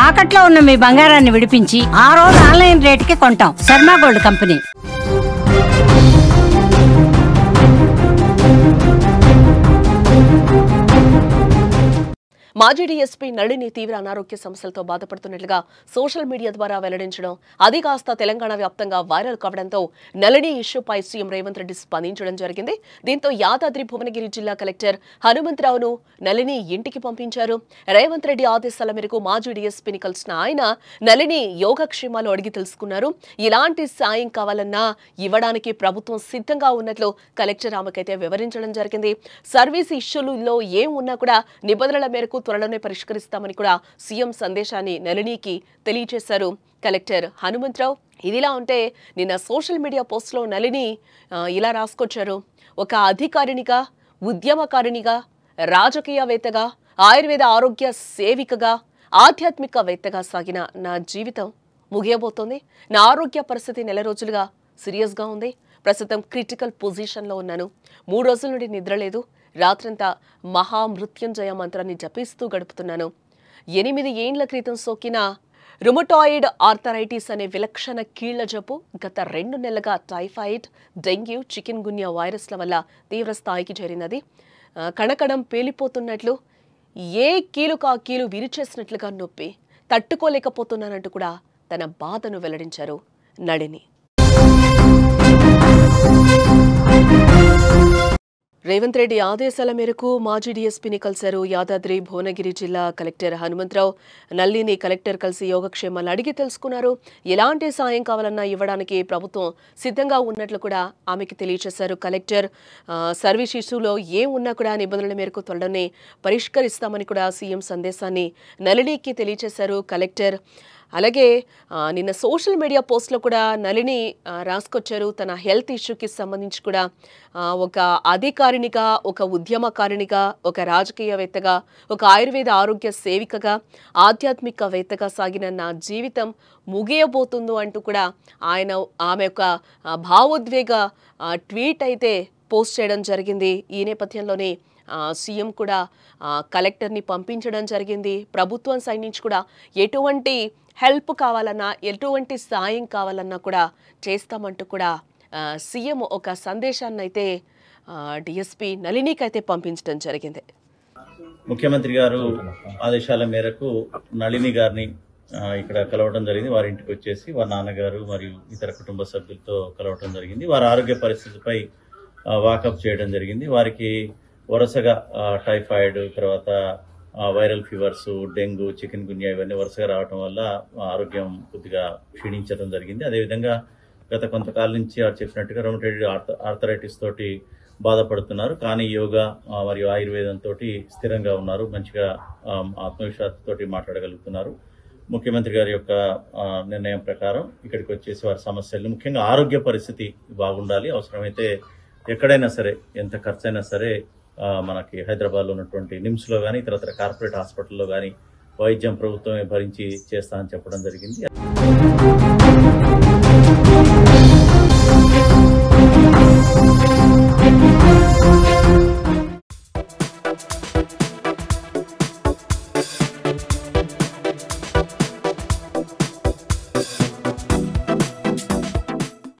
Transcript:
తాకట్లో ఉన్న మీ బంగారాన్ని విడిపించి ఆ రోజు ఆన్లైన్ రేటుకి కొంటాం. Sharma gold company. మాజీ డీఎస్పీ నళిని తీవ్ర అనారోగ్య సమస్యలతో బాధపడుతున్నట్లుగా సోషల్ మీడియా ద్వారా వెల్లడించడం, అది కాస్త తెలంగాణ వ్యాప్తంగా వైరల్ కావడంతో నళిని ఇష్యూపై సీఎం రేవంత్ రెడ్డి స్పందించడం జరిగింది. దీంతో యాదాద్రి భువనగిరి జిల్లా కలెక్టర్ హనుమంతరావును నళిని ఇంటికి పంపించారు. రేవంత్ రెడ్డి ఆదేశాల మేరకు మాజీ డీఎస్పీని కలిసిన ఆయన నళిని యోగక్షేమాలు అడిగి తెలుసుకున్నారు. ఇలాంటి సాయం కావాలన్నా ఇవ్వడానికి ప్రభుత్వం సిద్ధంగా ఉన్నట్లు కలెక్టర్ ఆమెకైతే వివరించడం జరిగింది. సర్వీస్ ఇష్యూలలో ఏం ఉన్నా కూడా నిబంధనల మేరకు త్వరలోనే పరిష్కరిస్తామని కూడా సీఎం సందేశాన్ని నళినికి తెలియజేశారు కలెక్టర్ హనుమంతరావు. ఇదిలా ఉంటే నిన్న సోషల్ మీడియా పోస్ట్లో నళిని ఇలా రాసుకొచ్చారు. ఒక అధికారినిగా, ఉద్యమకారినిగా, రాజకీయవేత్తగా, ఆయుర్వేద ఆరోగ్య సేవికగా, ఆధ్యాత్మికవేత్తగా సాగిన నా జీవితం ముగియబోతోంది. నా ఆరోగ్య పరిస్థితి నెల రోజులుగా సీరియస్గా ఉంది. ప్రస్తుతం క్రిటికల్ పొజిషన్లో ఉన్నాను. 3 రోజుల నుండి నిద్రలేదు. రాత్రంతా మహామృత్యుంజయ మంత్రాన్ని జపిస్తూ గడుపుతున్నాను. 8 ఏండ్ల క్రితం సోకిన రుమటాయిడ్ ఆర్థరైటిస్ అనే విలక్షణ కీళ్ల జబ్బు గత 2 నెలలుగా టైఫాయిడ్, డెంగ్యూ, చికెన్ గున్యా వైరస్ల వల్ల తీవ్ర స్థాయికి చేరినది. కణకణం పేలిపోతున్నట్లు, ఏ కీలుకు ఆ కీలు విరిచేసినట్లుగా నొప్పి తట్టుకోలేకపోతున్నానంటూ కూడా తన బాధను వెల్లడించారు నళిని. రేవంత్ రెడ్డి ఆదేశాల మేరకు మాజీ డీఎస్పీని కలిశారు యాదాద్రి భువనగిరి జిల్లా కలెక్టర్ హనుమంతరావు. నళిని కలెక్టర్ కలిసి యోగక్షేమాలు అడిగి తెలుసుకున్నారు. ఎలాంటి సాయం కావాలన్నా ఇవ్వడానికి ప్రభుత్వం సిద్ధంగా ఉన్నట్లు కూడా ఆమెకి తెలియజేశారు కలెక్టర్. సర్వీస్ ఇష్యూలో ఏం ఉన్నా కూడా నిబంధనల మేరకు త్వరలోనే పరిష్కరిస్తామని కూడా సీఎం సందేశాన్ని నళినికి తెలియజేశారు కలెక్టర్. అలాగే నిన్న సోషల్ మీడియా పోస్ట్లో కూడా నళిని రాసుకొచ్చారు. తన హెల్త్ ఇష్యూకి సంబంధించి కూడా ఒక అధికారినిగా, ఒక ఉద్యమకారినిగా, ఒక రాజకీయవేత్తగా, ఒక ఆయుర్వేద ఆరోగ్య సేవికగా, ఆధ్యాత్మికవేత్తగా సాగిన నా జీవితం ముగియబోతుందో అంటూ కూడా ఆమె యొక్క భావోద్వేగ ట్వీట్ అయితే పోస్ట్ చేయడం జరిగింది. ఈ నేపథ్యంలోనే సీఎం కూడా కలెక్టర్ని పంపించడం జరిగింది. ప్రభుత్వం సైడ్ నుంచి కూడా ఎటువంటి హెల్ప్ కావాలన్నా, ఎటువంటి సాయం కావాలన్నా కూడా చేస్తామంటూ కూడా సీఎం ఒక సందేశాన్ని అయితే డిఎస్పీ నళినికి అయితే పంపించడం జరిగింది. ముఖ్యమంత్రి గారు ఆదేశాల మేరకు నళిని గారిని ఇక్కడ కలవడం జరిగింది. వారి ఇంటికి వచ్చేసి వారి నాన్నగారు మరియు ఇతర కుటుంబ సభ్యులతో కలవడం జరిగింది. వారి ఆరోగ్య పరిస్థితిపై వాకప్ చేయడం జరిగింది. వారికి వరుసగా టైఫాయిడ్, తర్వాత వైరల్ ఫీవర్స్, డెంగ్యూ, చికెన్ గున్యా ఇవన్నీ వరుసగా రావడం వల్ల ఆరోగ్యం కొద్దిగా క్షీణించడం జరిగింది. అదేవిధంగా గత కొంతకాలం నుంచి వారు చెప్పినట్టుగా రుమటాయిడ్ ఆర్థరైటిస్ తోటి బాధపడుతున్నారు. కానీ యోగా మరియు ఆయుర్వేదం తోటి స్థిరంగా ఉన్నారు. మంచిగా ఆత్మవిశ్వాసంతో మాట్లాడగలుగుతున్నారు. ముఖ్యమంత్రి గారి యొక్క నిర్ణయం ప్రకారం ఇక్కడికి వచ్చేసి వారి సమస్యలు, ముఖ్యంగా ఆరోగ్య పరిస్థితి బాగుండాలి. అవసరమైతే ఎక్కడైనా సరే, ఎంత ఖర్చు అయినా సరే, మనకి హైదరాబాద్లో ఉన్నటువంటి నిమ్స్లో కానీ ఇతర కార్పొరేట్ హాస్పిటల్లో కానీ వైద్యం ప్రభుత్వమే భరించి చేస్తా అని చెప్పడం జరిగింది.